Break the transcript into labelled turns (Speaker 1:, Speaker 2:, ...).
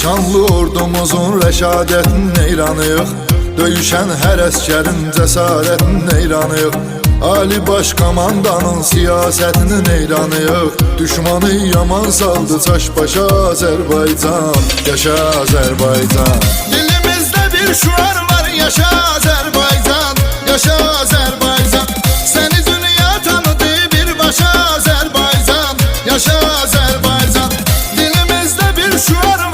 Speaker 1: şanlı ordumuzun rəşadətin eyranıyıq. Döyüşən hər əskərin cəsarətin eyranıyıq. Ali baş komandanın siyasətinin eyranıyıq. Düşmanı yaman saldı çaş başa Azərbaycan. Yaşa Azərbaycan. Dilimizdə bir şuar var, yaşa Azərbaycan. Yaşa Azərbaycan. Səni dünya tanıdı birbaşa Azərbaycan. Yaşa Azərbaycan. Dilimizdə bir şuar var.